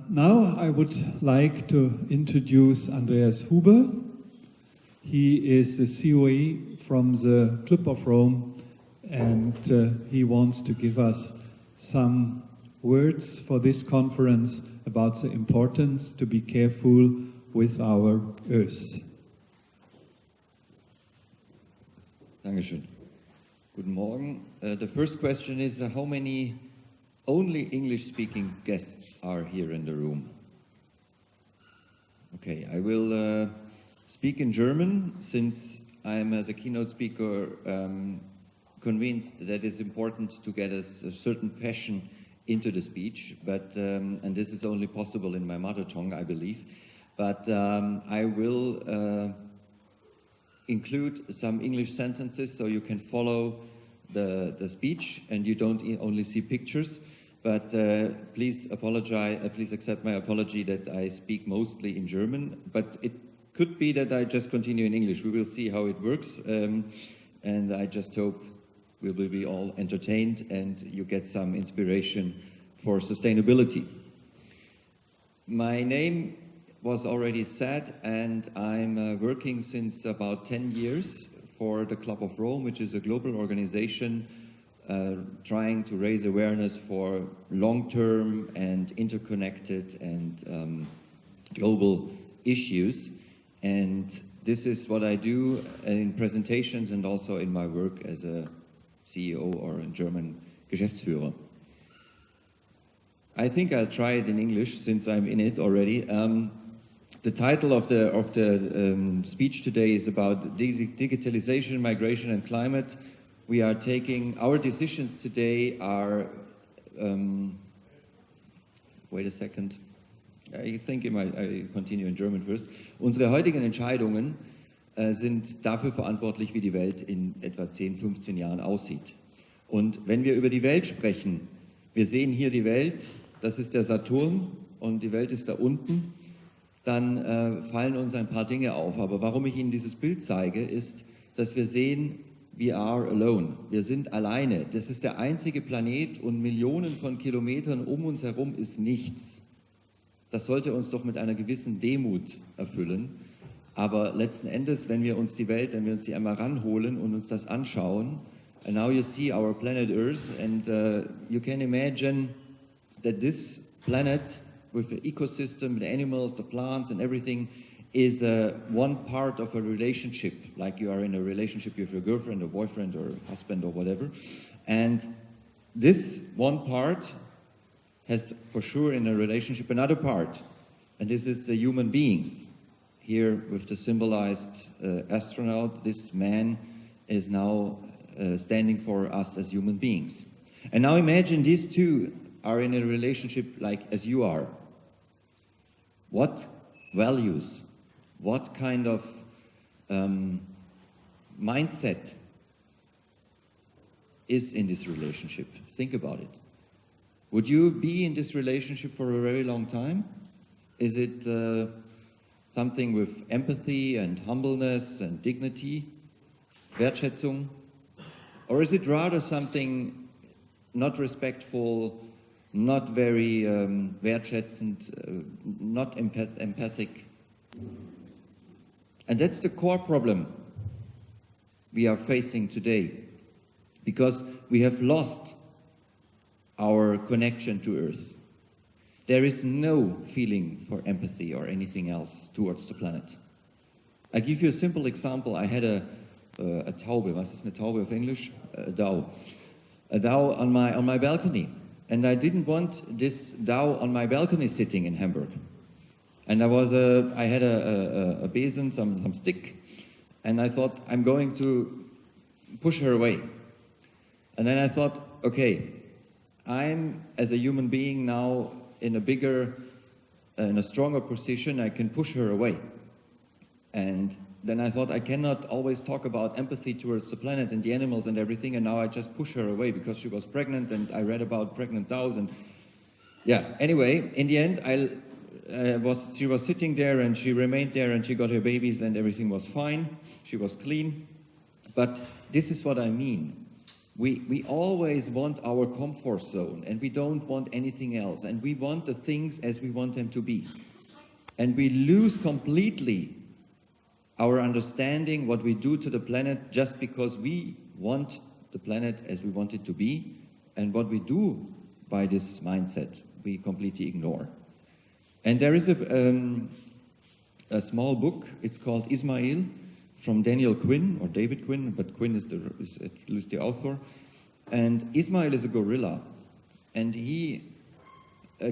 Now I would like to introduce Andreas Huber. He is the COE from the Club of Rome, and he wants to give us some words for this conference about the importance to be careful with our earth. Dankeschön. Guten Morgen. The first question is how many only English-speaking guests are here in the room? Okay, I will speak in German since I'm, as a keynote speaker, convinced that it's important to get a certain passion into the speech, but and this is only possible in my mother tongue, I believe. But I will include some English sentences so you can follow the speech and you don't only see pictures. But please accept my apology that I speak mostly in German, but it could be that I just continue in English. We will see how it works, and I just hope we will be all entertained and you get some inspiration for sustainability. My name was already said, and I'm working since about 10 years for the Club of Rome, which is a global organization trying to raise awareness for long-term and interconnected and global issues. And this is what I do in presentations and also in my work as a CEO or a German Geschäftsführer. I think I'll try it in English since I'm in it already. The title of the speech today is about digitalization, migration and climate. We are taking, our decisions today are, wait a second, I think I continue in German first. Unsere heutigen Entscheidungen sind dafür verantwortlich, wie die Welt in etwa 10, 15 Jahren aussieht. Und wenn wir über die Welt sprechen, wir sehen hier die Welt, das ist der Saturn und die Welt ist da unten, dann fallen uns ein paar Dinge auf. Aber warum ich Ihnen dieses Bild zeige, ist, dass wir sehen, we are alone. Wir sind alleine. Das ist der einzige Planet und Millionen von Kilometern um uns herum ist nichts. Das sollte uns doch mit einer gewissen Demut erfüllen. Aber letzten Endes, wenn wir uns die Welt, wenn wir uns die einmal ranholen und uns das anschauen, and now you see our planet Earth and you can imagine that this planet with the ecosystem, the animals, the plants and everything is one part of a relationship, like you are in a relationship with your girlfriend or boyfriend or husband or whatever. And this one part has for sure in a relationship another part, and this is the human beings. Here with the symbolized astronaut, this man is now standing for us as human beings. And now imagine these two are in a relationship like as you are. What values, what kind of mindset is in this relationship? Think about it. Would you be in this relationship for a very long time? Is it something with empathy and humbleness and dignity, Wertschätzung? Or is it rather something not respectful, not very wertschätzend, not empathic? And that's the core problem we are facing today, because we have lost our connection to Earth. There is no feeling for empathy or anything else towards the planet. I give you a simple example. I had a Taube. Was ist eine Taube auf English? A dove. A dove on my balcony. And I didn't want this dove on my balcony sitting in Hamburg. And I had a basin, some stick, and I thought I'm going to push her away. And then I thought, okay, I'm as a human being now in a stronger position. I can push her away. And then I thought I cannot always talk about empathy towards the planet and the animals and everything, and now I just push her away because she was pregnant, and I read about pregnant doves, and yeah. Anyway, in the end, she was sitting there, and she remained there, and she got her babies, and everything was fine. She was clean. But this is what I mean. We always want our comfort zone, and we don't want anything else, and we want the things as we want them to be. And we lose completely our understanding what we do to the planet just because we want the planet as we want it to be, and what we do by this mindset we completely ignore. And there is a small book, it's called Ismail, from Daniel Quinn, or David Quinn, but Quinn is at least the author. And Ismail is a gorilla, and he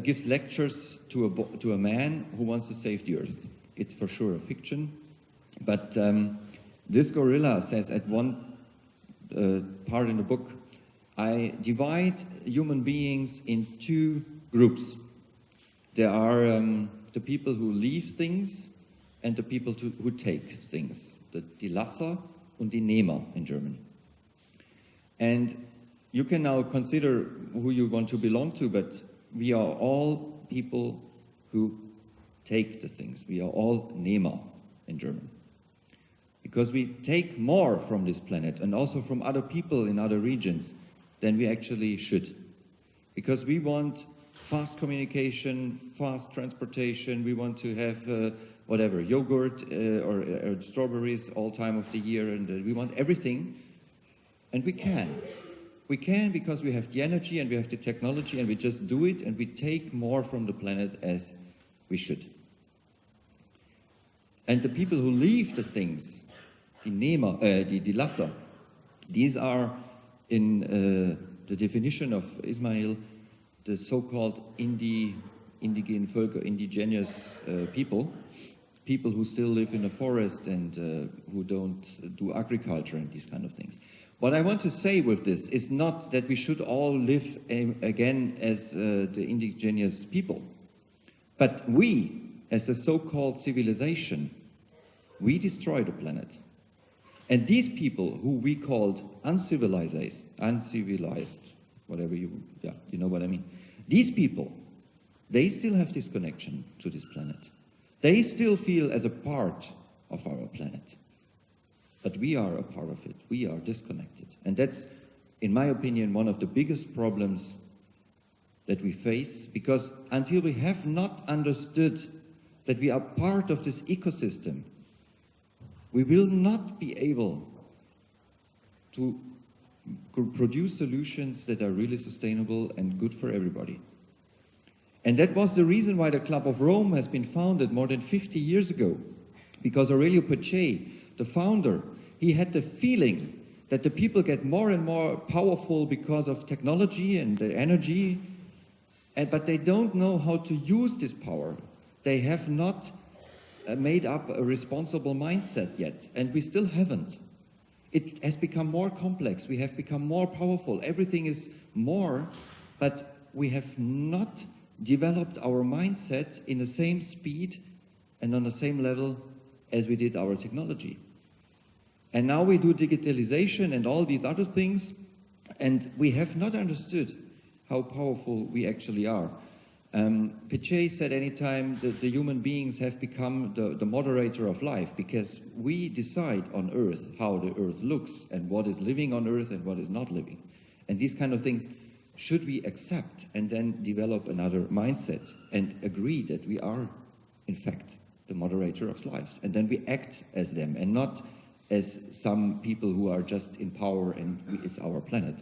gives lectures to a man who wants to save the earth. It's for sure a fiction, but this gorilla says at one part in the book, I divide human beings in two groups. There are the people who leave things and the people who take things. Die Lasser und die Nehmer in German. And you can now consider who you want to belong to, but we are all people who take the things. We are all Nehmer in German. Because we take more from this planet and also from other people in other regions than we actually should. Because we want fast communication, fast transportation, we want to have whatever, yogurt or strawberries all time of the year, and we want everything, and we can. We can because we have the energy and we have the technology, and we just do it, and we take more from the planet as we should. And the people who leave the things, die Lasser, these are in the definition of Ismail, the so-called indigene Völker, indigenous people who still live in the forest and who don't do agriculture and these kind of things. What I want to say with this is not that we should all live again as the indigenous people, but we, as a so-called civilization, we destroy the planet. And these people who we called uncivilized, whatever you know what I mean. These people, they still have this connection to this planet. They still feel as a part of our planet. But we are a part of it. We are disconnected. And that's, in my opinion, one of the biggest problems that we face, because until we have not understood that we are part of this ecosystem, we will not be able to produce solutions that are really sustainable and good for everybody. And that was the reason why the Club of Rome has been founded more than 50 years ago. Because Aurelio Pace, the founder, he had the feeling that the people get more and more powerful because of technology and the energy, but they don't know how to use this power. They have not made up a responsible mindset yet, and we still haven't. It has become more complex, we have become more powerful, everything is more, but we have not developed our mindset in the same speed and on the same level as we did our technology. And now we do digitalization and all these other things, and we have not understood how powerful we actually are. Pace said anytime that the human beings have become the moderator of life, because we decide on Earth how the Earth looks and what is living on Earth and what is not living. And these kind of things should we accept and then develop another mindset and agree that we are, in fact, the moderator of lives. And then we act as them and not as some people who are just in power and it's our planet.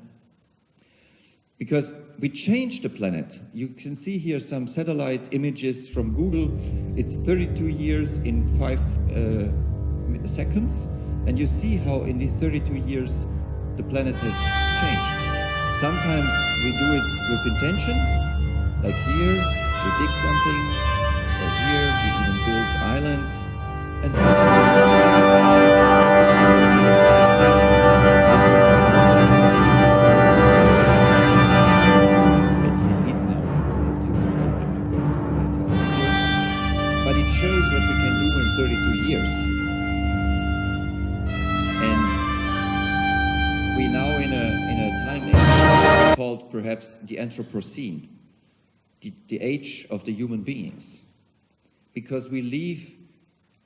Because we changed the planet. You can see here some satellite images from Google. It's 32 years in 5 seconds. And you see how in these 32 years the planet has changed. Sometimes we do it with intention, like here we dig something, or here we even build islands, and it repeats now. But it shows what we can do in 32 years. And we now in a time age called perhaps the Anthropocene, the age of the human beings, because we leave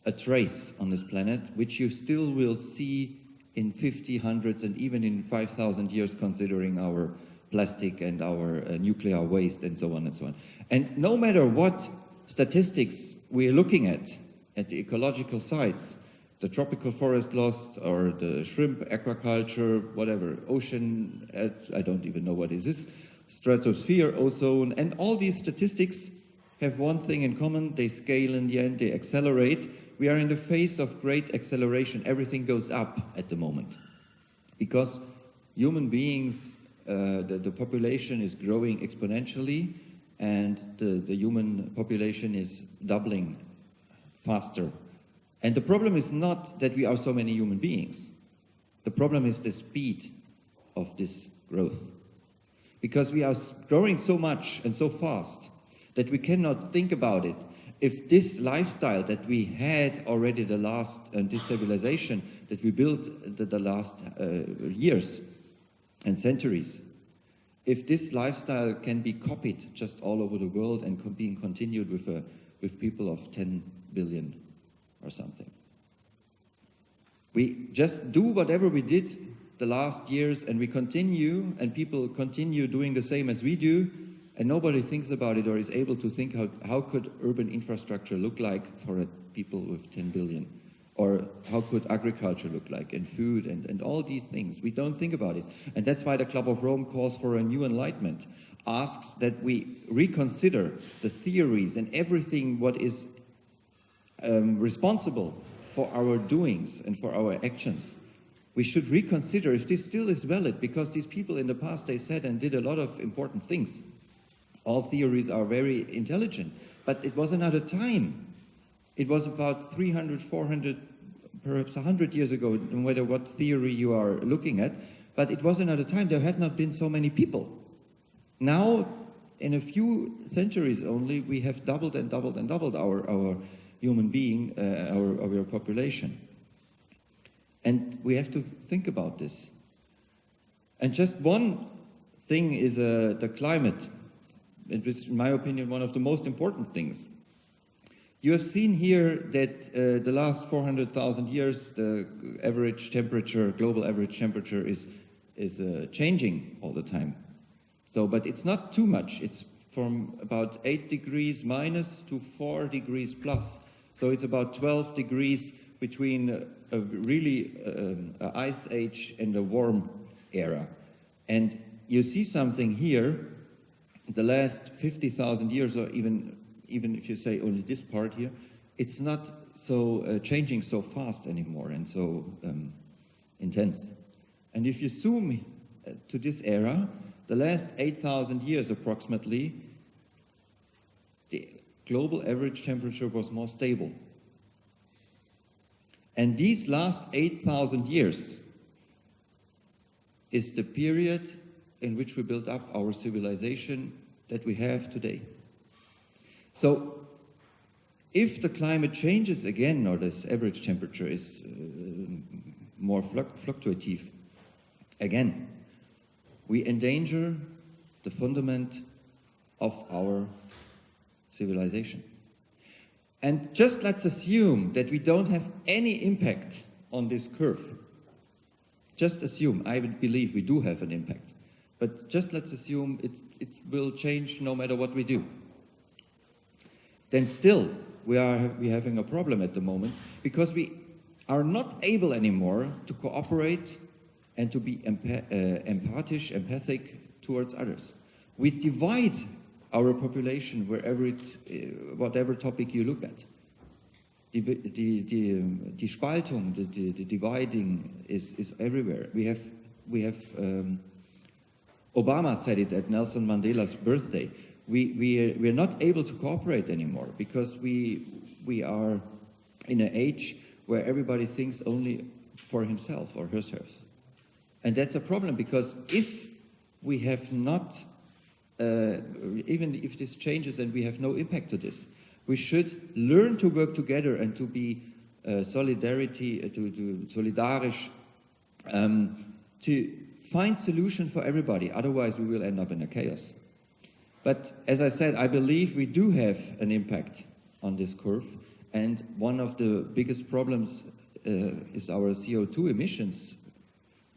a trace on this planet which you still will see in 50, hundreds, and even in 5,000 years, considering our plastic and our nuclear waste and so on and so on. And no matter what statistics we're looking at the ecological sites, the tropical forest lost or the shrimp aquaculture, whatever, ocean, I don't even know what is this, stratosphere, ozone, and all these statistics have one thing in common: they scale in the end, they accelerate. We are in the phase of great acceleration. Everything goes up at the moment because human beings, the population is growing exponentially, and the human population is doubling faster. And the problem is not that we are so many human beings. The problem is the speed of this growth. Because we are growing so much and so fast that we cannot think about it. If this lifestyle that we had already this civilization that we built the last years and centuries, if this lifestyle can be copied just all over the world and being continued with people of 10 billion or something. We just do whatever we did the last years, and we continue, and people continue doing the same as we do, and nobody thinks about it or is able to think how could urban infrastructure look like for people with 10 billion, or how could agriculture look like, and food, and all these things. We don't think about it. And that's why the Club of Rome calls for a new enlightenment, asks that we reconsider the theories and everything what is responsible for our doings and for our actions. We should reconsider if this still is valid, because these people in the past, they said and did a lot of important things. All theories are very intelligent, but it was another time. It was about 300, 400, perhaps 100 years ago, no matter what theory you are looking at, but it was another time. There had not been so many people. Now, in a few centuries only, we have doubled and doubled and doubled our human being, our population. And we have to think about this. And just one thing is the climate. It is, in my opinion, one of the most important things. You have seen here that the last 400,000 years, the average temperature, global average temperature is changing all the time. So, but it's not too much. It's from about 8 degrees minus to 4 degrees plus. So it's about 12 degrees between a really ice age and a warm era. And you see something here, the last 50,000 years, or even if you say only this part here, it's not so changing so fast anymore and so intense. And if you zoom to this era, the last 8,000 years approximately, the global average temperature was more stable. And these last 8,000 years is the period in which we built up our civilization that we have today. So, if the climate changes again, or this average temperature is more fluctuative, again, we endanger the fundament of our civilization. And just let's assume that we don't have any impact on this curve. Just assume, I would believe we do have an impact. But just let's assume it will change no matter what we do. Then still, we're having a problem at the moment, because we are not able anymore to cooperate and to be empathic towards others. We divide our population whatever topic you look at. Die Spaltung, the dividing is everywhere. We have Obama said it at Nelson Mandela's birthday. We are not able to cooperate anymore, because we are in an age where everybody thinks only for himself or herself. And that's a problem, because if we have not, even if this changes and we have no impact to this, we should learn to work together and to be solidarisch, to find solution for everybody. Otherwise, we will end up in a chaos. But as I said, I believe we do have an impact on this curve, and one of the biggest problems is our CO2 emissions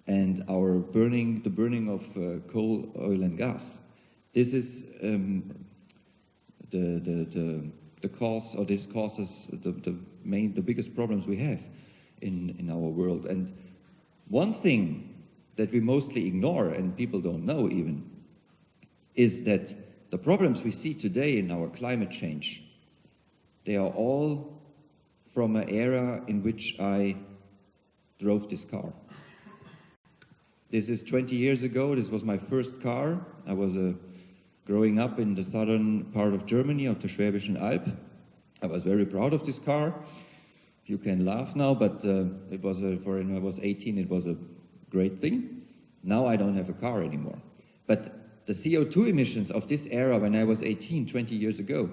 and the burning of coal, oil, and gas. This is the cause, or this causes the biggest problems we have in our world. And one thing that we mostly ignore, and people don't know even, is that the problems we see today in our climate change, they are all from an era in which I drove this car. This is 20 years ago. This was my first car. I was growing up in the southern part of Germany, of the Schwäbischen Alb. I was very proud of this car. You can laugh now, but it was for when I was 18, it was a great thing. Now I don't have a car anymore. But the CO2 emissions of this era, when I was 18, 20 years ago,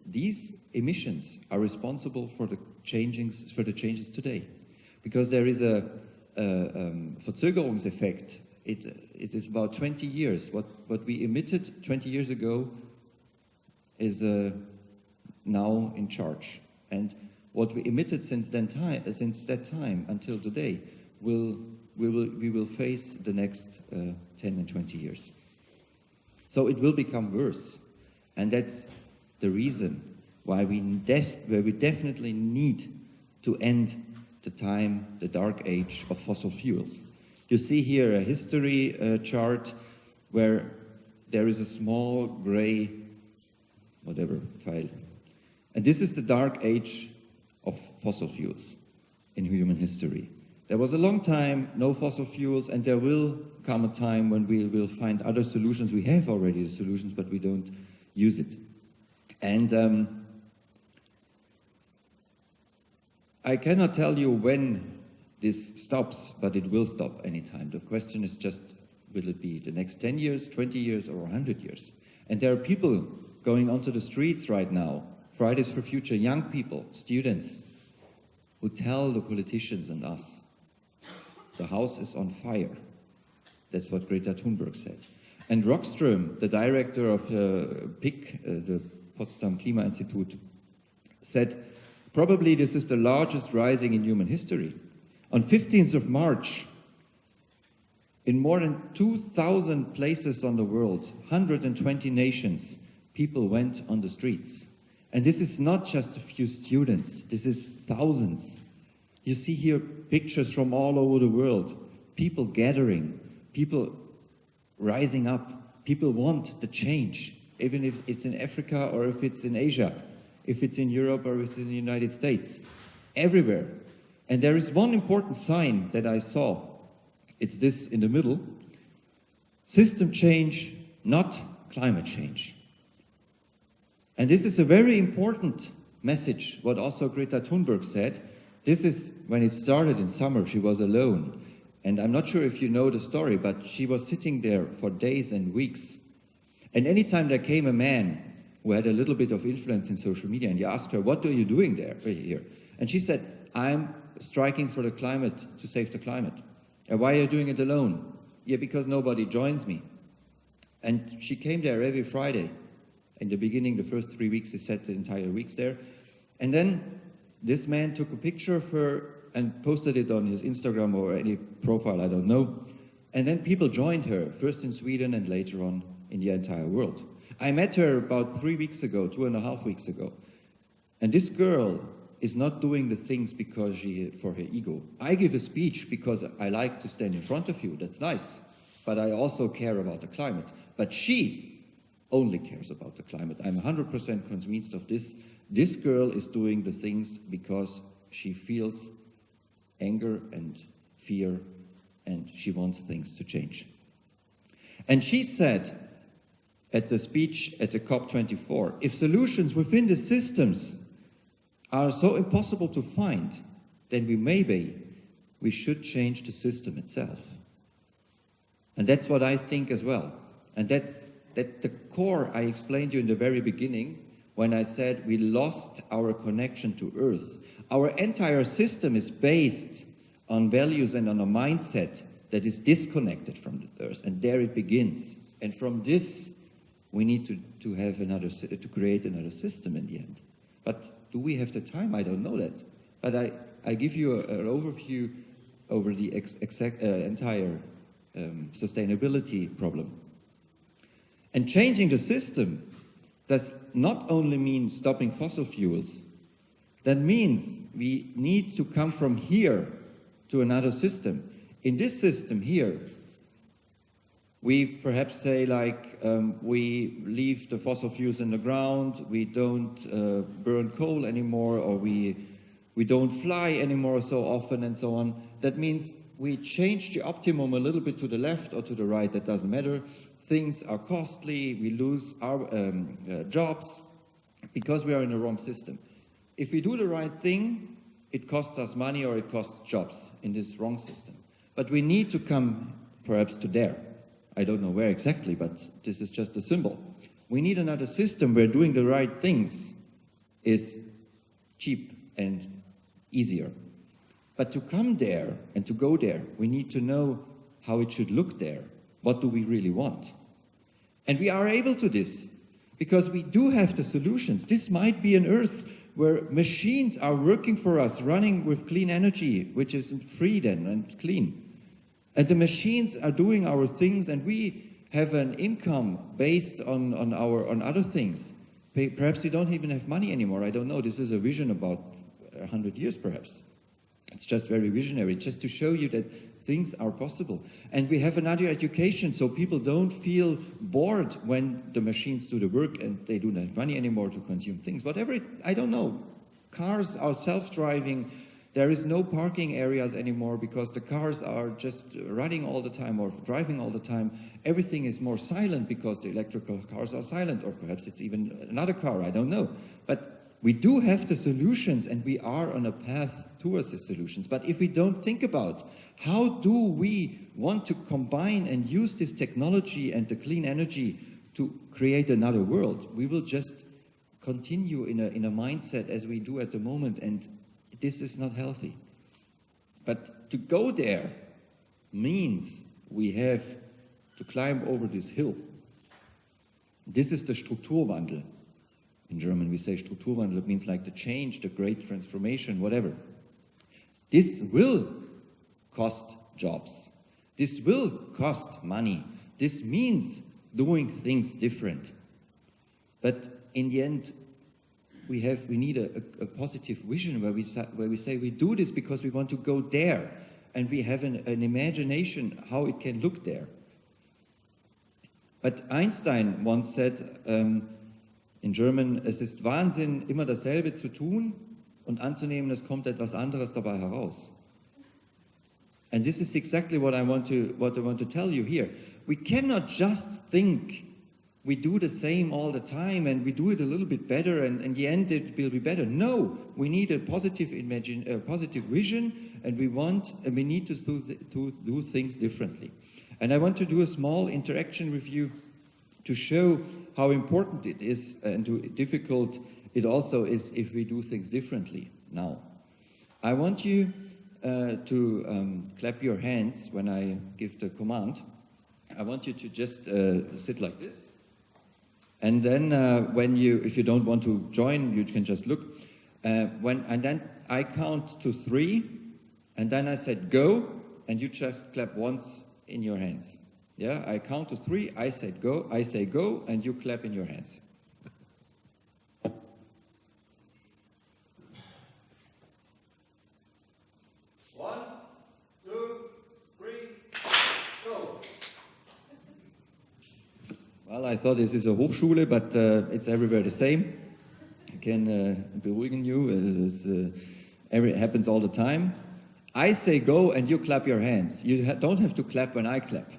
these emissions are responsible for the changes today, because there is a Verzögerungseffekt. It is about 20 years. What we emitted 20 years ago is now in charge, and what we emitted since that time until today, we will face the next 10 and 20 years. So it will become worse, and that's the reason why we definitely need to end the dark age of fossil fuels. You see here a history chart where there is a small gray, whatever, file. And this is the dark age of fossil fuels in human history. There was a long time, no fossil fuels, and there will come a time when we will find other solutions. We have already the solutions, but we don't use it. And I cannot tell you when this stops, but it will stop anytime. The question is just, will it be the next 10 years, 20 years, or 100 years? And there are people going onto the streets right now, Fridays for Future, young people, students, who tell the politicians and us, the house is on fire. That's what Greta Thunberg said. And Rockström, the director of PIC, the Potsdam Klima Institute, said, probably this is the largest rising in human history. On 15th of March, in more than 2,000 places on the world, 120 nations, people went on the streets. And this is not just a few students, this is thousands. You see here pictures from all over the world, people gathering, people rising up, people want the change, even if it's in Africa or if it's in Asia, if it's in Europe or if it's in the United States, everywhere. And there is one important sign that I saw. It's this in the middle. System change, not climate change. And this is a very important message, what also Greta Thunberg said. This is when it started in summer, she was alone. And I'm not sure if you know the story, but she was sitting there for days and weeks. And anytime there came a man who had a little bit of influence in social media, and you asked her, what are you doing there, here? And she said, I'm striking for the climate, to save the climate. And why are you doing it alone? Yeah, because nobody joins me. And she came there every Friday. In the beginning, the first 3 weeks, they sat the entire weeks there. And then this man took a picture of her and posted it on his Instagram or any profile, I don't know. And then people joined her, first in Sweden and later on in the entire world. I met her about 3 weeks ago, 2.5 weeks ago. And this girl is not doing the things because for her ego. I give a speech because I like to stand in front of you, that's nice. But I also care about the climate. But she only cares about the climate. I'm 100% convinced of this. This girl is doing the things because she feels anger and fear, and she wants things to change. And she said at the speech at the COP24, if solutions within the systems are so impossible to find, then we should change the system itself. And that's what I think as well. And that's the core I explained to you in the very beginning when I said we lost our connection to Earth. Our entire system is based on values and on a mindset that is disconnected from the Earth, and there it begins. And from this, we need to create another system in the end. But do we have the time? I don't know that. But I give you an overview over the entire sustainability problem. And changing the system does not only mean stopping fossil fuels. That means we need to come from here to another system. In this system here, we perhaps say like we leave the fossil fuels in the ground, we don't burn coal anymore, or we don't fly anymore so often and so on. That means we change the optimum a little bit to the left or to the right, that doesn't matter. Things are costly, we lose our jobs because we are in the wrong system. If we do the right thing, it costs us money or it costs jobs in this wrong system. But we need to come perhaps to there. I don't know where exactly, but this is just a symbol. We need another system where doing the right things is cheap and easier. But to come there and to go there, we need to know how it should look there. What do we really want? And we are able to this because we do have the solutions. This might be an Earth where machines are working for us, running with clean energy, which is free then and clean. And the machines are doing our things, and we have an income based on other things. Perhaps we don't even have money anymore. I don't know. This is a vision about 100 years, perhaps. It's just very visionary, just to show you that things are possible. And we have another education, so people don't feel bored when the machines do the work and they don't have money anymore to consume things. Whatever, I don't know. Cars are self-driving. There is no parking areas anymore because the cars are just running all the time or driving all the time. Everything is more silent because the electrical cars are silent, or perhaps it's even another car, I don't know. But we do have the solutions, and we are on a path towards the solutions. But if we don't think about how do we want to combine and use this technology and the clean energy to create another world, we will just continue in a mindset as we do at the moment, and this is not healthy. But to go there means we have to climb over this hill. This is the Strukturwandel. In German we say Strukturwandel. It means like the change, the great transformation, whatever. This will cost jobs. This will cost money. This means doing things different. But in the end, we need a positive vision where we say we do this because we want to go there, and we have an imagination how it can look there. But Einstein once said in German, es ist Wahnsinn, immer dasselbe zu tun und anzunehmen, es kommt etwas anderes dabei heraus. And this is exactly what I want to tell you here. We cannot just think we do the same all the time and we do it a little bit better and in the end it will be better. No, we need a positive vision, and we need to do things differently. And I want to do a small interaction with you to show how important it is and how difficult it also is if we do things differently now. I want you to clap your hands when I give the command. I want you to just sit like this. And then if you don't want to join, you can just look. And then I count to 3, and then I said go, and you just clap once in your hands. Yeah, I count to 3, I say go, and you clap in your hands. 1, 2, 3, go. Well, I thought this is a Hochschule, but it's everywhere the same. I can beruhigen you. It happens all the time. I say go, and you clap your hands. You don't have to clap when I clap.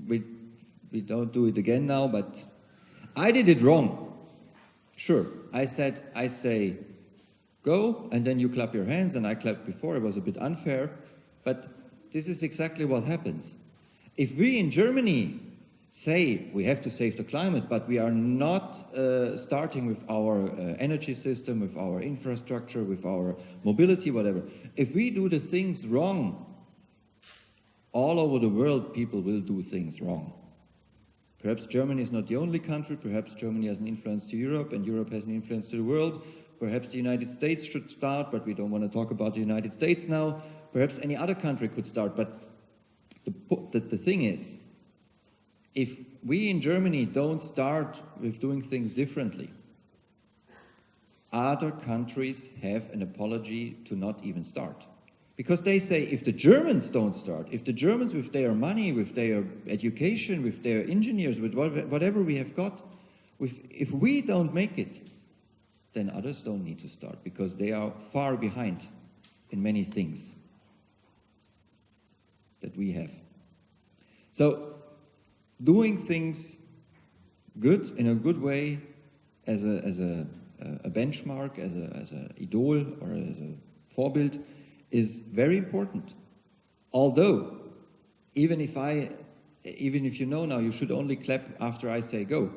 We don't do it again now, but I did it wrong. Sure, I say go, and then you clap your hands, and I clapped before. It was a bit unfair, but this is exactly what happens. If we in Germany say we have to save the climate, but we are not starting with our energy system, with our infrastructure, with our mobility, whatever, if we do the things wrong, all over the world people will do things wrong. Perhaps Germany is not the only country, perhaps Germany has an influence to Europe and Europe has an influence to the world, Perhaps the United States should start, but we don't want to talk about the United States now. Perhaps any other country could start, but the thing is, if we in Germany don't start with doing things differently, other countries have an apology to not even start. Because they say, if the Germans don't start, if the Germans with their money, with their education, with their engineers, with whatever we have got, if we don't make it, then others don't need to start, because they are far behind in many things that we have. So, doing things good, in a good way, as a benchmark, as an idol, or as a Vorbild, is very important. Although, even if you know now you should only clap after I say go,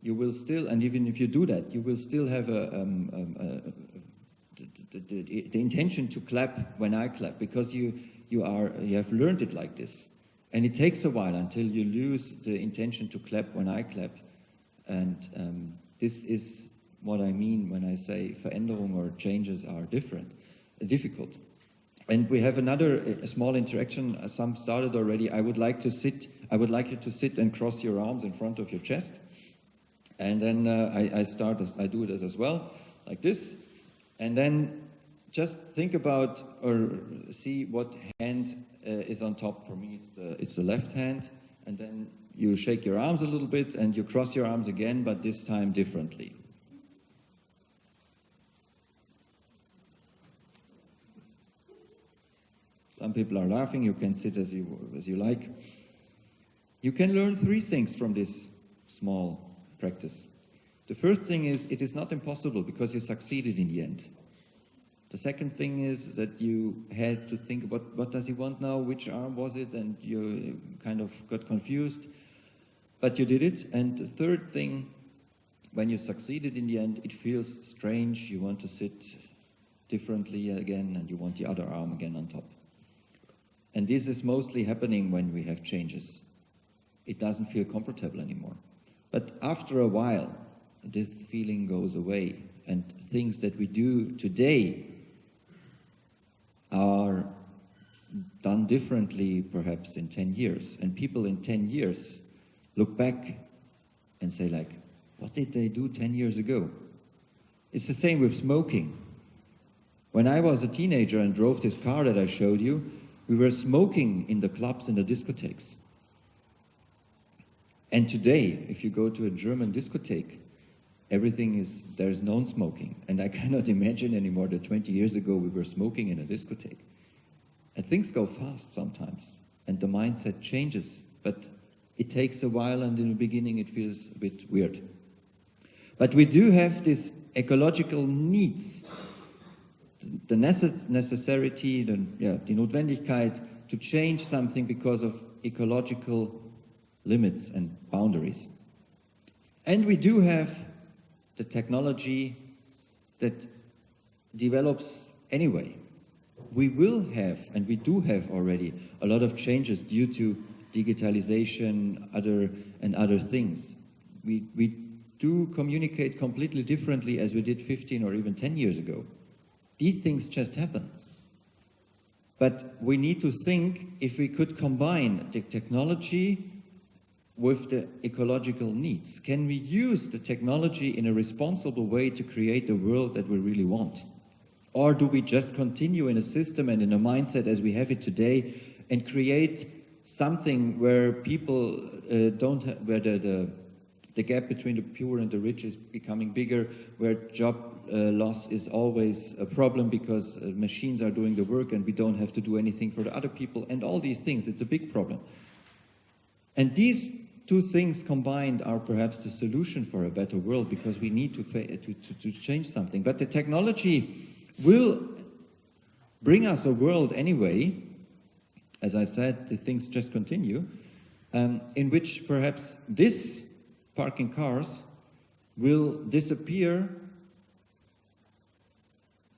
you will still, and even if you do that, you will still have the intention to clap when I clap, because you have learned it like this. And it takes a while until you lose the intention to clap when I clap. And this is what I mean when I say Veränderung or changes are difficult. And we have a small interaction. Some started already. I would like you to sit and cross your arms in front of your chest. And then I do it as well, like this. And then just think about or see what hand is on top. For me, it's the left hand. And then you shake your arms a little bit and you cross your arms again, but this time differently. Some people are laughing. You can sit as you like. You can learn 3 things from this small practice. The first thing is, it is not impossible because you succeeded in the end. The second thing is that you had to think about what does he want now, which arm was it, and you kind of got confused, but you did it. And the third thing, when you succeeded in the end, it feels strange, you want to sit differently again, and you want the other arm again on top. And this is mostly happening when we have changes. It doesn't feel comfortable anymore. But after a while, this feeling goes away, and things that we do today are done differently perhaps in 10 years. And people in 10 years look back and say like, what did they do 10 years ago? It's the same with smoking. When I was a teenager and drove this car that I showed you, we were smoking in the clubs and the discotheques. And today, if you go to a German discotheque, there's non-smoking. And I cannot imagine anymore that 20 years ago we were smoking in a discotheque. And things go fast sometimes, and the mindset changes, but it takes a while, and in the beginning it feels a bit weird. But we do have these ecological needs, the necessity, die Notwendigkeit to change something because of ecological limits and boundaries. And we do have the technology that develops anyway. We will have, and we do have already, a lot of changes due to digitalization, other things. We do communicate completely differently as we did 15 or even 10 years ago. These things just happen. But we need to think if we could combine the technology with the ecological needs. Can we use the technology in a responsible way to create the world that we really want? Or do we just continue in a system and in a mindset as we have it today and create something where people where the gap between the poor and the rich is becoming bigger, where job loss is always a problem because machines are doing the work and we don't have to do anything for the other people, and all these things, it's a big problem. And these 2 things combined are perhaps the solution for a better world, because we need to change something. But the technology will bring us a world anyway, as I said, the things just continue, in which perhaps this parking cars will disappear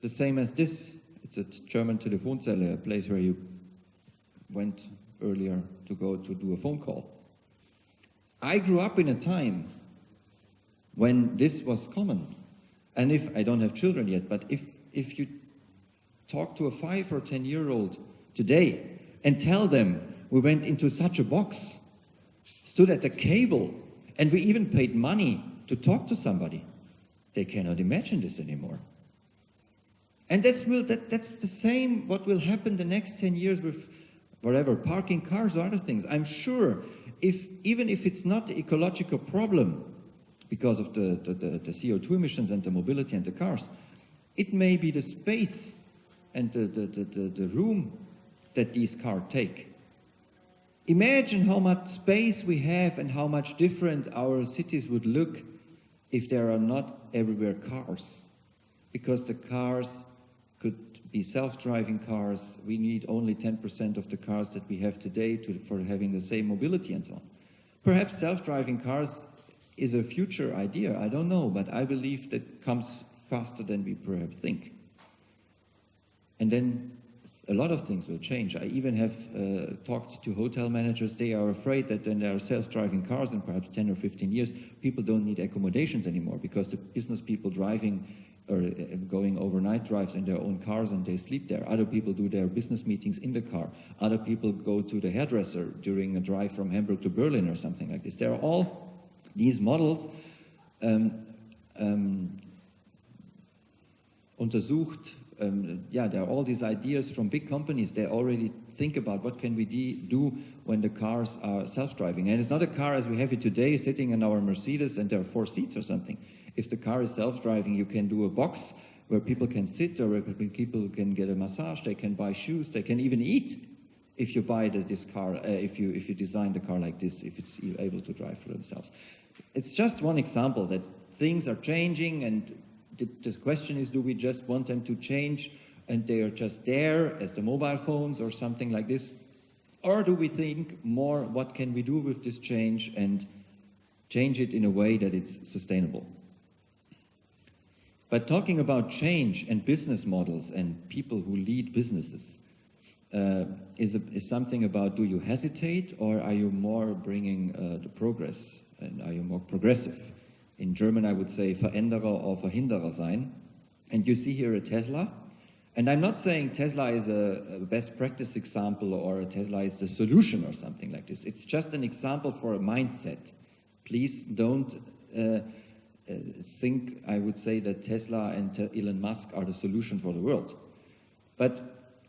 the same as this. It's a German Telefonzelle, a place where you went earlier to go to do a phone call. I grew up in a time when this was common. And if I don't have children yet, but if you talk to a 5 or 10-year-old today and tell them we went into such a box, stood at a cable, and we even paid money to talk to somebody, they cannot imagine this anymore. And that's the same what will happen the next 10 years with whatever, parking cars or other things. I'm sure even if it's not the ecological problem because of the CO2 emissions and the mobility and the cars, it may be the space and the room that these cars take. Imagine how much space we have and how much different our cities would look if there are not everywhere cars. Because the cars could be self-driving cars. We need only 10% of the cars that we have today for having the same mobility and so on. Perhaps self-driving cars is a future idea, I don't know, but I believe that comes faster than we perhaps think. And then a lot of things will change. I even have talked to hotel managers. They are afraid that when there are self-driving cars in perhaps 10 or 15 years, people don't need accommodations anymore because the business people driving or going overnight drives in their own cars and they sleep there. Other people do their business meetings in the car. Other people go to the hairdresser during a drive from Hamburg to Berlin or something like this. There are all these models untersucht. There are all these ideas from big companies. They already think about what can we do when the cars are self-driving. And it's not a car as we have it today, sitting in our Mercedes and there are 4 seats or something. If the car is self-driving, you can do a box where people can sit or where people can get a massage, they can buy shoes, they can even eat if you buy this car, if you design the car like this, if it's able to drive for themselves. It's just one example that things are changing, and the question is, do we just want them to change and they are just there as the mobile phones or something like this? Or do we think more, what can we do with this change and change it in a way that it's sustainable? But talking about change and business models and people who lead businesses is something about, do you hesitate or are you more bringing the progress and are you more progressive? In German, I would say Veränderer or Verhinderer sein. And you see here a Tesla. And I'm not saying Tesla is a best practice example or Tesla is the solution or something like this. It's just an example for a mindset. Please don't think, I would say, that Tesla and Elon Musk are the solution for the world. But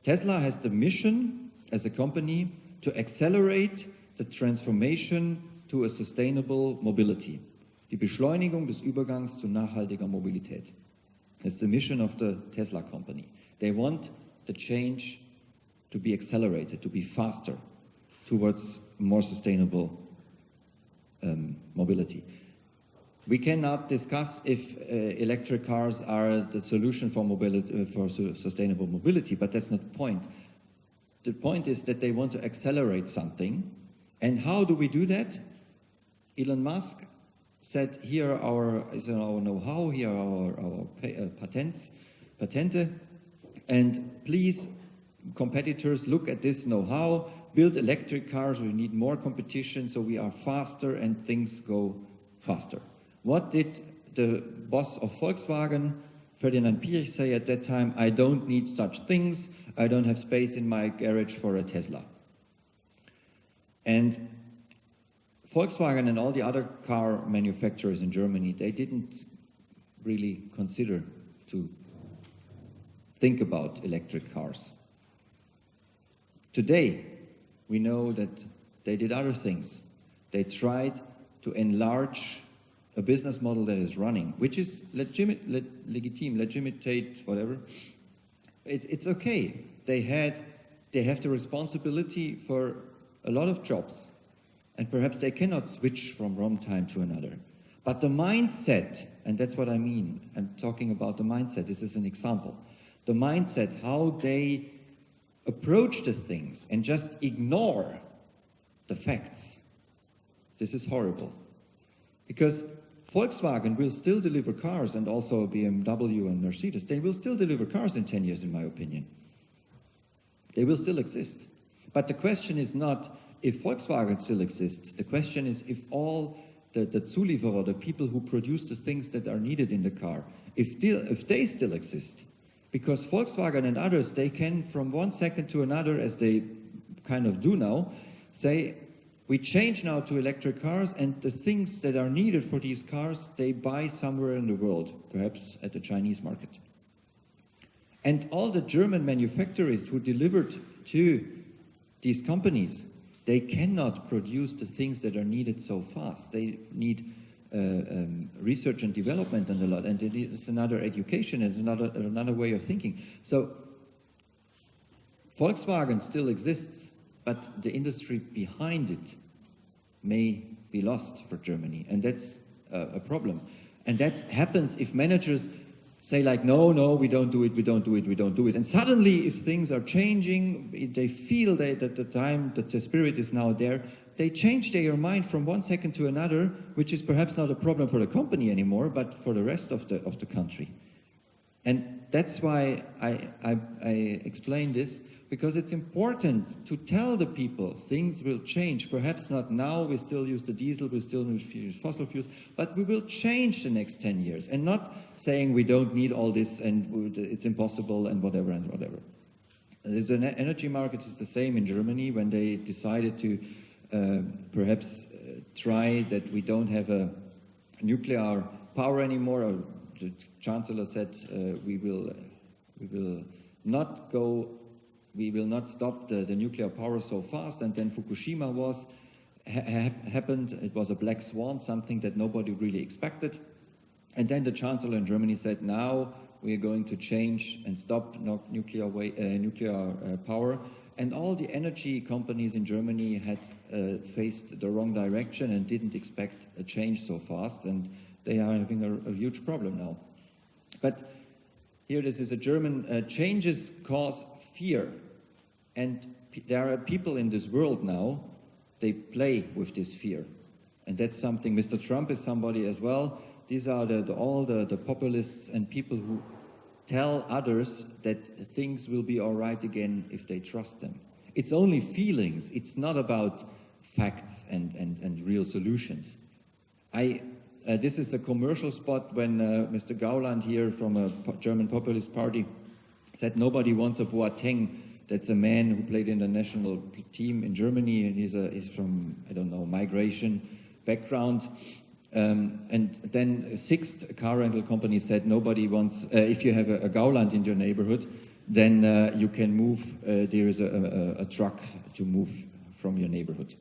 Tesla has the mission as a company to accelerate the transformation to a sustainable mobility. Die Beschleunigung des Übergangs zu nachhaltiger Mobilität. That's the mission of the Tesla company. They want the change to be accelerated, to be faster towards more sustainable mobility. We cannot discuss if electric cars are the solution for mobility, for sustainable mobility, but that's not the point. The point is that they want to accelerate something. And how do we do that? Elon Musk said, here is our know-how, here are our patente, and please, competitors, look at this know-how, build electric cars, we need more competition, so we are faster and things go faster. What did the boss of Volkswagen, Ferdinand Piëch, say at that time? I don't need such things, I don't have space in my garage for a Tesla. And Volkswagen and all the other car manufacturers in Germany, they didn't really consider to think about electric cars. Today, we know that they did other things. They tried to enlarge a business model that is running, which is legitimate, whatever. It's okay. They have the responsibility for a lot of jobs. And perhaps they cannot switch from one time to another. But the mindset, and that's what I mean, I'm talking about the mindset, this is an example. The mindset, how they approach the things and just ignore the facts. This is horrible. Because Volkswagen will still deliver cars, and also BMW and Mercedes, they will still deliver cars in 10 years, in my opinion. They will still exist. But the question is not if Volkswagen still exists. The question is if all the Zulieferer, the people who produce the things that are needed in the car, if they still exist. Because Volkswagen and others, they can from one second to another, as they kind of do now, say, we change now to electric cars, and the things that are needed for these cars, they buy somewhere in the world, perhaps at the Chinese market. And all the German manufacturers who delivered to these companies, they cannot produce the things that are needed so fast. They need research and development and a lot, and it's another education, and it's another way of thinking. So Volkswagen still exists, but the industry behind it may be lost for Germany, and that's a problem. And that happens if managers say like, no, we don't do it, we don't do it, we don't do it. And suddenly, if things are changing, they feel that the spirit is now there, they change their mind from one second to another, which is perhaps not a problem for the company anymore, but for the rest of the country. And that's why I explain this, because it's important to tell the people things will change. Perhaps not now, we still use the diesel, we still use fossil fuels, but we will change the next 10 years, and not saying we don't need all this and it's impossible and whatever and whatever. The energy market is the same in Germany when they decided to perhaps try that we don't have a nuclear power anymore, or the Chancellor said we will not stop the nuclear power so fast, and then Fukushima happened. It was a black swan, something that nobody really expected. And then the Chancellor in Germany said, now we are going to change and stop nuclear power. And all the energy companies in Germany had faced the wrong direction and didn't expect a change so fast, and they are having a huge problem now. But here this is a German, changes cause fear. And there are people in this world now, they play with this fear. And that's something, Mr. Trump is somebody as well. These are all the populists and people who tell others that things will be all right again if they trust them. It's only feelings. It's not about facts and real solutions. This is a commercial spot when Mr. Gauland here from a German populist party said nobody wants a Boateng. That's a man who played in the national team in Germany, and he's from, I don't know, migration background. And then a sixth car rental company said nobody wants, if you have a Gauland in your neighborhood, then you can move, there is a truck to move from your neighborhood.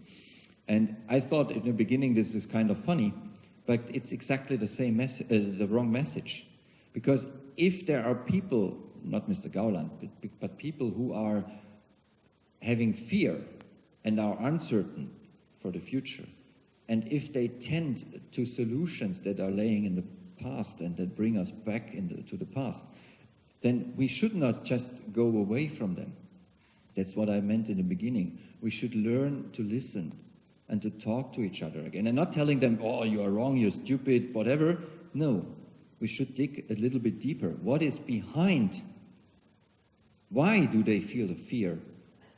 And I thought in the beginning this is kind of funny, but it's exactly the same the wrong message. Because if there are people, not Mr. Gauland, but people who are having fear and are uncertain for the future, and if they tend to solutions that are laying in the past and that bring us back to the past, then we should not just go away from them. That's what I meant in the beginning. We should learn to listen and to talk to each other again. And not telling them, oh, you are wrong, you're stupid, whatever. No, we should dig a little bit deeper. What is behind? Why do they feel the fear?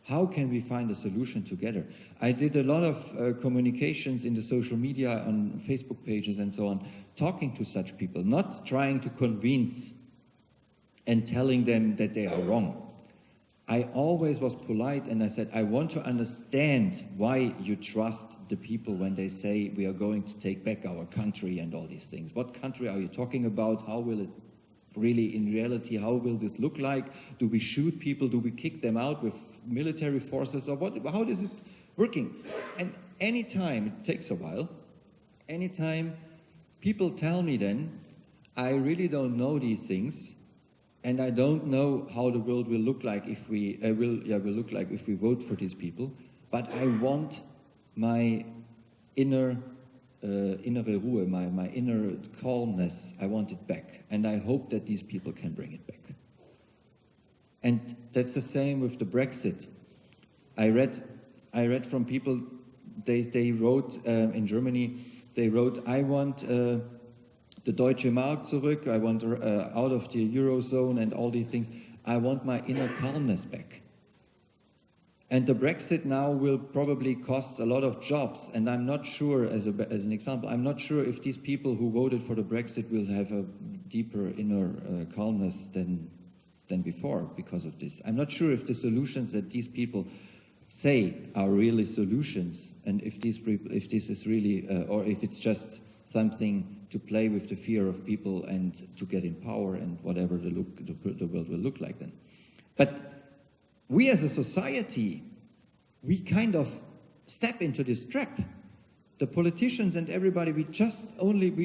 How can we find a solution together? I did a lot of communications in the social media, on Facebook pages and so on, talking to such people, not trying to convince and telling them that they are wrong. I always was polite and I said, I want to understand why you trust the people when they say we are going to take back our country and all these things. What country are you talking about? How will it really, in reality, how will this look like? Do we shoot people? Do we kick them out with military forces? Or what? How is it working? And anytime, it takes a while, anytime people tell me then, I really don't know these things, and I don't know how the world will look like if we vote for these people, but I want my innere Ruhe, my inner calmness, I want it back. And I hope that these people can bring it back. And that's the same with the Brexit. I read from people, they wrote in Germany, they wrote, I want the Deutsche Mark zurück, I want out of the Eurozone and all these things. I want my inner calmness back. And the Brexit now will probably cost a lot of jobs, and I'm not sure, as an example, I'm not sure if these people who voted for the Brexit will have a deeper inner calmness than before because of this. I'm not sure if the solutions that these people say are really solutions, and if this is really, or if it's just something to play with the fear of people and to get in power and whatever the world will look like then. But we as a society, we kind of step into this trap. The politicians and everybody, we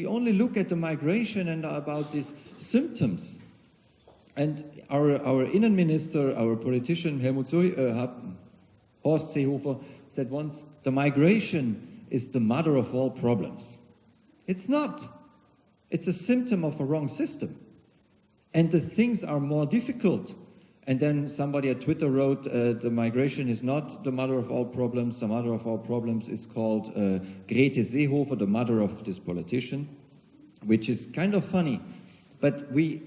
only look at the migration and about these symptoms. And our inner minister, our politician, Horst Seehofer, said once, the migration is the mother of all problems. It's not. It's a symptom of a wrong system. And the things are more difficult. And then somebody at Twitter wrote, the migration is not the mother of all problems. The mother of all problems is called Grete Seehofer, the mother of this politician, which is kind of funny. But we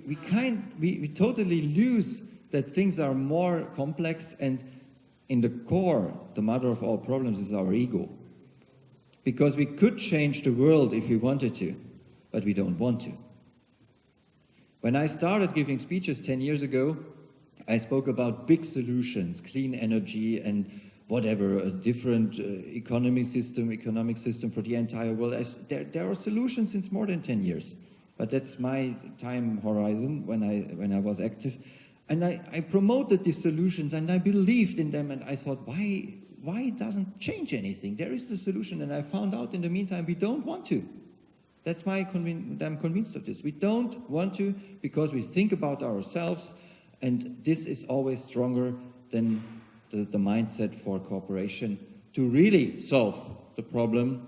totally lose that things are more complex, and in the core, the mother of all problems is our ego. Because we could change the world if we wanted to, but we don't want to. When I started giving speeches 10 years ago, I spoke about big solutions, clean energy and whatever, a different economic system for the entire world. There are solutions since more than 10 years, but that's my time horizon when I was active. And I promoted these solutions and I believed in them, and I thought, why doesn't change anything? There is the solution, and I found out in the meantime we don't want to. That's I'm convinced of this. We don't want to because we think about ourselves. And this is always stronger than the mindset for cooperation to really solve the problem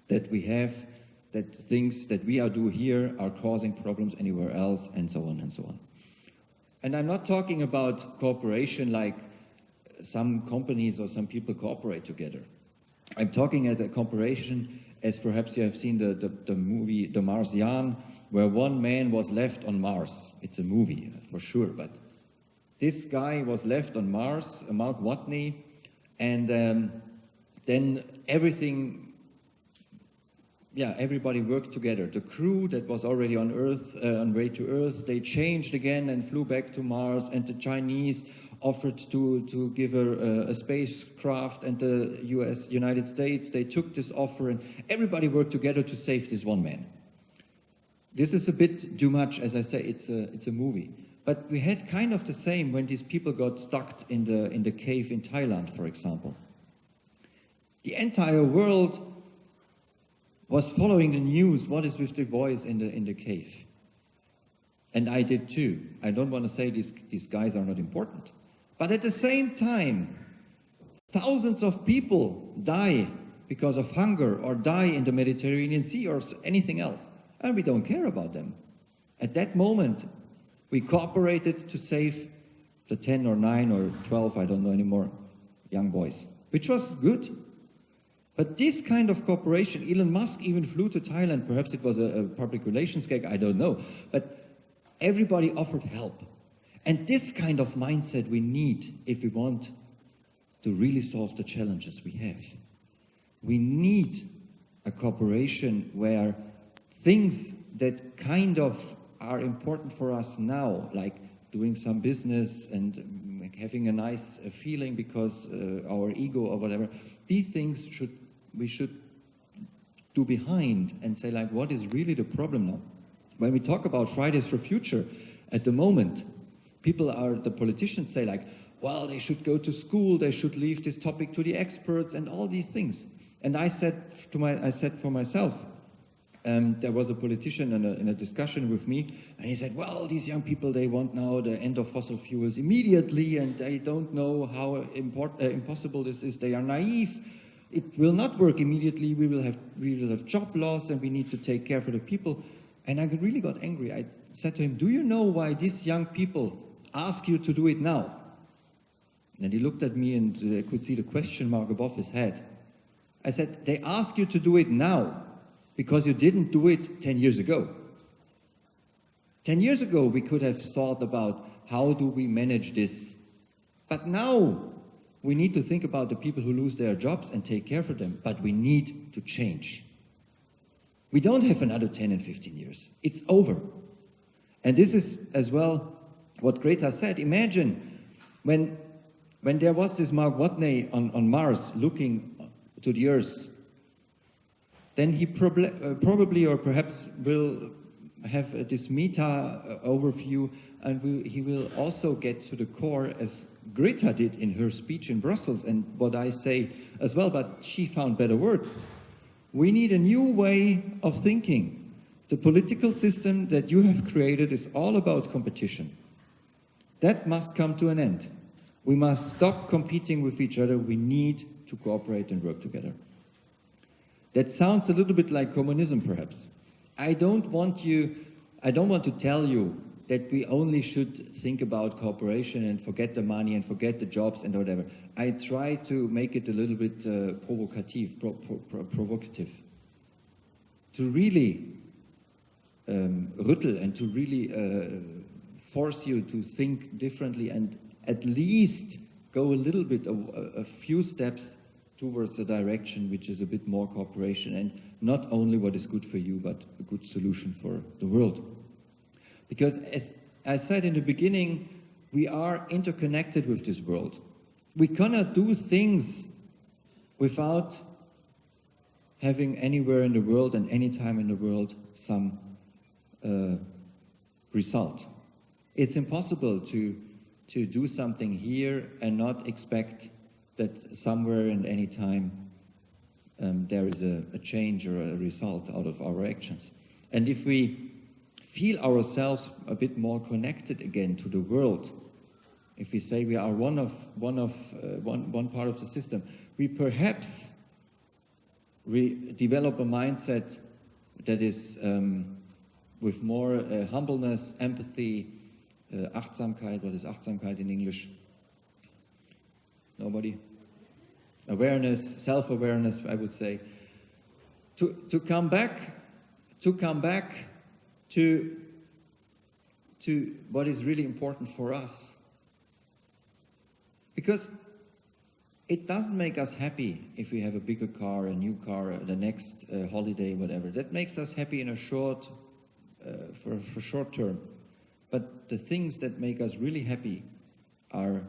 that we have, that things that we do here are causing problems anywhere else, and so on and so on. And I'm not talking about cooperation like some companies or some people cooperate together. I'm talking as a cooperation as perhaps you have seen the movie The Martian, where one man was left on Mars. It's a movie, for sure, but this guy was left on Mars, Mark Watney, and then everybody worked together. The crew that was already on Earth, on way to Earth, they changed again and flew back to Mars, and the Chinese offered to give a spacecraft, and the United States, they took this offer, and everybody worked together to save this one man. This is a bit too much, as I say, it's a movie. But we had kind of the same when these people got stuck in the cave in Thailand, for example. The entire world was following the news, what is with the boys in the cave. And I did too. I don't want to say these guys are not important. But at the same time, thousands of people die because of hunger or die in the Mediterranean Sea or anything else. And we don't care about them. At that moment, we cooperated to save the 10 or 9 or 12, I don't know anymore, young boys, which was good. But this kind of cooperation, Elon Musk even flew to Thailand, perhaps it was a public relations gag, I don't know, but everybody offered help. And this kind of mindset we need if we want to really solve the challenges we have. We need a cooperation where things that kind of are important for us now, like doing some business and having a nice feeling because our ego or whatever, these things we should do behind and say, like, what is really the problem now? When we talk about Fridays for Future, at the moment, the politicians say, like, well, they should go to school, they should leave this topic to the experts and all these things. And I said for myself, there was a politician in a discussion with me, and he said, well, these young people, they want now the end of fossil fuels immediately, and they don't know how impossible this is. They are naive. It will not work immediately. We will have job loss, and we need to take care for the people. And I really got angry. I said to him, do you know why these young people ask you to do it now? And he looked at me, and I could see the question mark above his head. I said, they ask you to do it now because you didn't do it 10 years ago. 10 years ago, we could have thought about how do we manage this. But now, We need to think about the people who lose their jobs and take care of them, but we need to change. We don't have another 10 and 15 years. It's over. And this is as well what Greta said. Imagine when there was this Mark Watney on Mars looking to the Earth, then he probably or perhaps will have this meta overview, and he will also get to the core as Greta did in her speech in Brussels, and what I say as well, but she found better words. We need a new way of thinking. The political system that you have created is all about competition. That must come to an end. We must stop competing with each other. We need to cooperate and work together. That sounds a little bit like communism, perhaps. I don't want to tell you that we only should think about cooperation and forget the money and forget the jobs and whatever. I try to make it a little bit provocative. To really rüttel and to really force you to think differently and at least go a little bit, a few steps towards a direction which is a bit more cooperation and not only what is good for you, but a good solution for the world. Because as I said in the beginning, we are interconnected with this world. We cannot do things without having anywhere in the world and any time in the world some result. It's impossible to do something here and not expect that somewhere and any time there is a change or a result out of our actions. And if we feel ourselves a bit more connected again to the world, if we say we are one part of the system, we perhaps develop a mindset that is with more humbleness, empathy, Achtsamkeit. What is Achtsamkeit in English? Nobody? Awareness, self-awareness, I would say. To come back to what is really important for us. Because it doesn't make us happy if we have a bigger car, a new car, the next holiday, whatever. That makes us happy in a short term. But the things that make us really happy are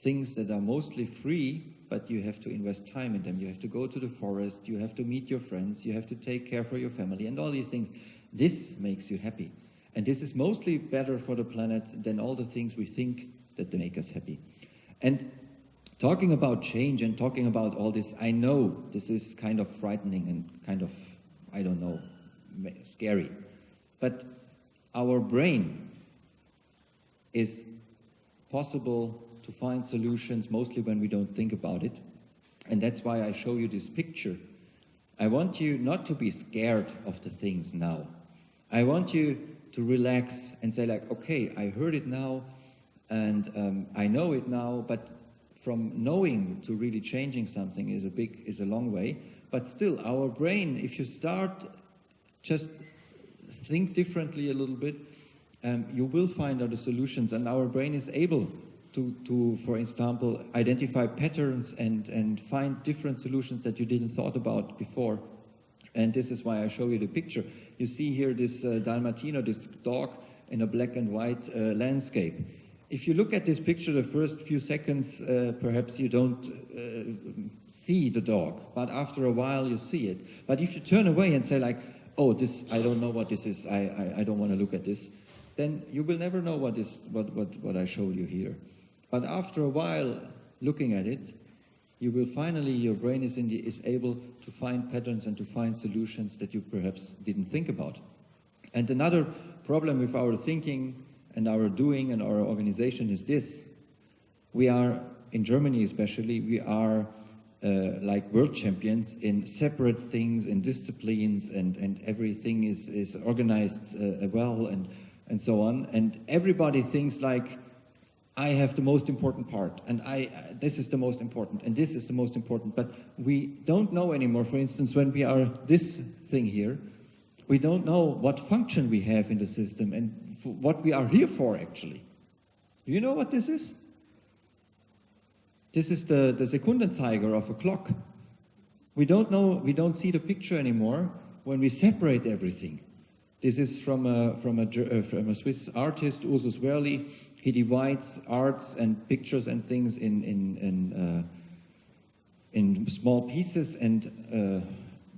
things that are mostly free, but you have to invest time in them. You have to go to the forest, you have to meet your friends, you have to take care for your family, and all these things. This makes you happy. And this is mostly better for the planet than all the things we think that they make us happy. And talking about change and talking about all this, I know this is kind of frightening and kind of, I don't know, scary. But our brain is possible to find solutions mostly when we don't think about it. And that's why I show you this picture. I want you not to be scared of the things now. I want you to relax and say like, okay, I heard it now and I know it now, but from knowing to really changing something is a long way. But still, our brain, if you start just think differently a little bit, you will find other solutions, and our brain is able to, for example, identify patterns and find different solutions that you didn't thought about before. And this is why I show you the picture. You see here this Dalmatino, this dog in a black and white landscape. If you look at this picture the first few seconds, perhaps you don't see the dog, but after a while you see it. But if you turn away and say like, oh, this, I don't know what this is, I don't want to look at this, then you will never know what I showed you here. But after a while looking at it, you will finally, your brain is able to find patterns and to find solutions that you perhaps didn't think about. And another problem with our thinking and our doing and our organization is this. We are, in Germany especially, we are like world champions in separate things, in disciplines, and everything is organized well and so on. And everybody thinks like, I have the most important part, and this is the most important, and this is the most important. But we don't know anymore, for instance, when we are this thing here, we don't know what function we have in the system and what we are here for, actually. Do you know what this is? This is the Sekundenzeiger of a clock. We don't see the picture anymore when we separate everything. This is from a Swiss artist, Ursus Werli. He divides arts and pictures and things in small pieces and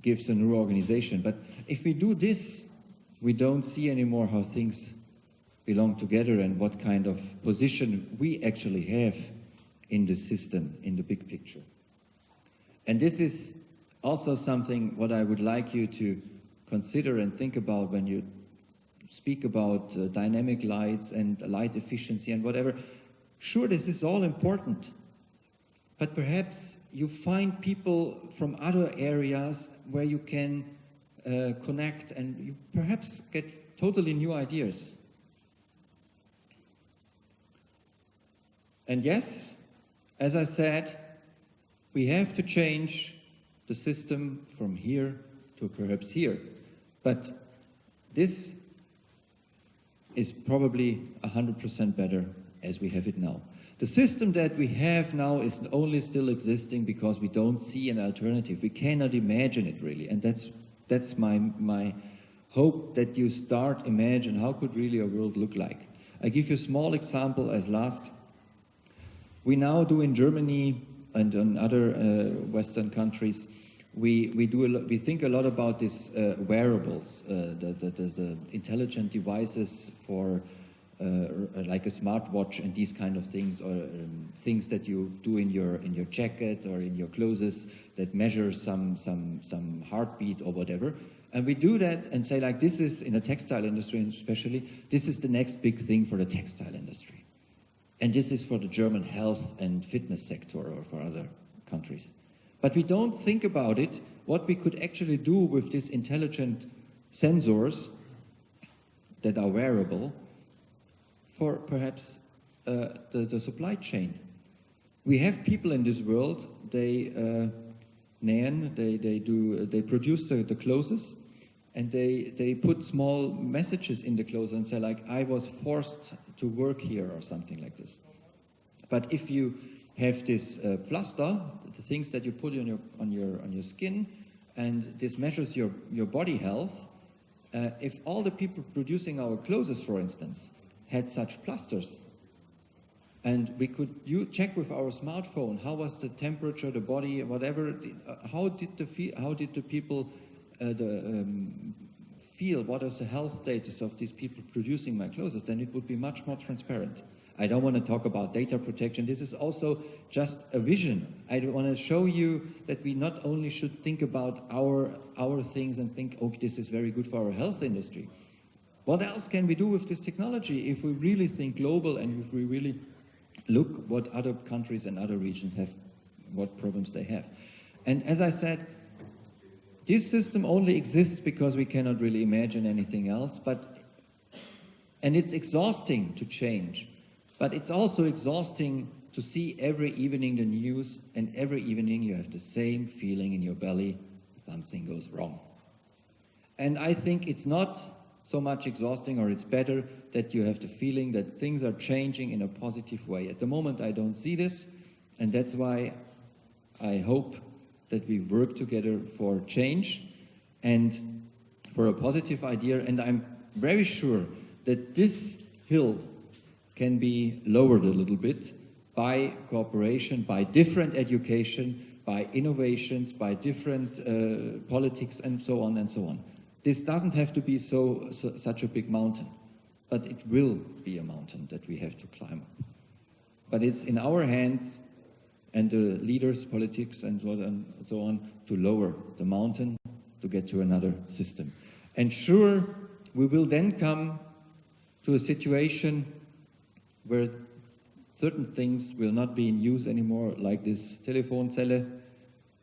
gives a new organization. But if we do this, we don't see anymore how things belong together and what kind of position we actually have in the system, in the big picture. And this is also something what I would like you to consider and think about when you speak about dynamic lights and light efficiency and whatever. Sure, this is all important, but perhaps you find people from other areas where you can connect and you perhaps get totally new ideas. And yes, as I said, we have to change the system from here to perhaps here. But this is probably 100% better as we have it now. The system that we have now is only still existing because we don't see an alternative. We cannot imagine it really. And that's my hope, that you start imagine how could really a world look like. I give you a small example as last. We now do in Germany and in other Western countries, we think a lot about these wearables, the intelligent devices for like a smartwatch and these kind of things, or things that you do in your jacket or in your clothes that measure some heartbeat or whatever. And we do that and say, like, this is in the textile industry, and especially this is the next big thing for the textile industry. And this is for the German health and fitness sector or for other countries. But we don't think about it, what we could actually do with these intelligent sensors that are wearable for perhaps the supply chain. We have people in this world, they produce the clothes, and they put small messages in the clothes and say, like, I was forced to work here or something like this. But if you have this plaster, the things that you put on your skin, and this measures your body health, if all the people producing our clothes, for instance, had such plasters, and we could check with our smartphone how was the temperature, the body, whatever, how did the people feel, what is the health status of these people producing my clothes, then it would be much more transparent. I don't want to talk about data protection. This is also just a vision. I want to show you that we not only should think about our things and think, oh, this is very good for our health industry. What else can we do with this technology if we really think global and if we really look what other countries and other regions have, what problems they have? And as I said, this system only exists because we cannot really imagine anything else, and it's exhausting to change, but it's also exhausting to see every evening the news, and every evening you have the same feeling in your belly, something goes wrong. And I think it's not so much exhausting, or it's better that you have the feeling that things are changing in a positive way. At the moment I don't see this, and that's why I hope that we work together for change and for a positive idea, and I'm very sure that this hill can be lowered a little bit by cooperation, by different education, by innovations, by different politics, and so on and so on. This doesn't have to be such a big mountain, but it will be a mountain that we have to climb up. But it's in our hands, and the leaders, politics, and so on, to lower the mountain to get to another system. And sure, we will then come to a situation where certain things will not be in use anymore, like this Telefonzelle.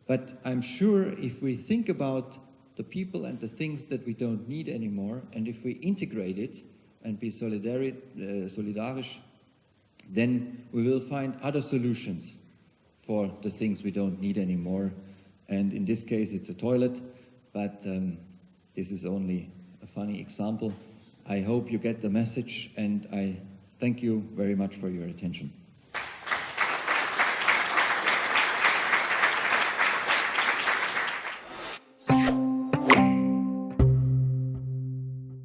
But I'm sure if we think about the people and the things that we don't need anymore, and if we integrate it and be solidarisch, then we will find other solutions for the things we don't need anymore. And in this case, it's a toilet, but this is only a funny example. I hope you get the message, and I thank you very much for your attention.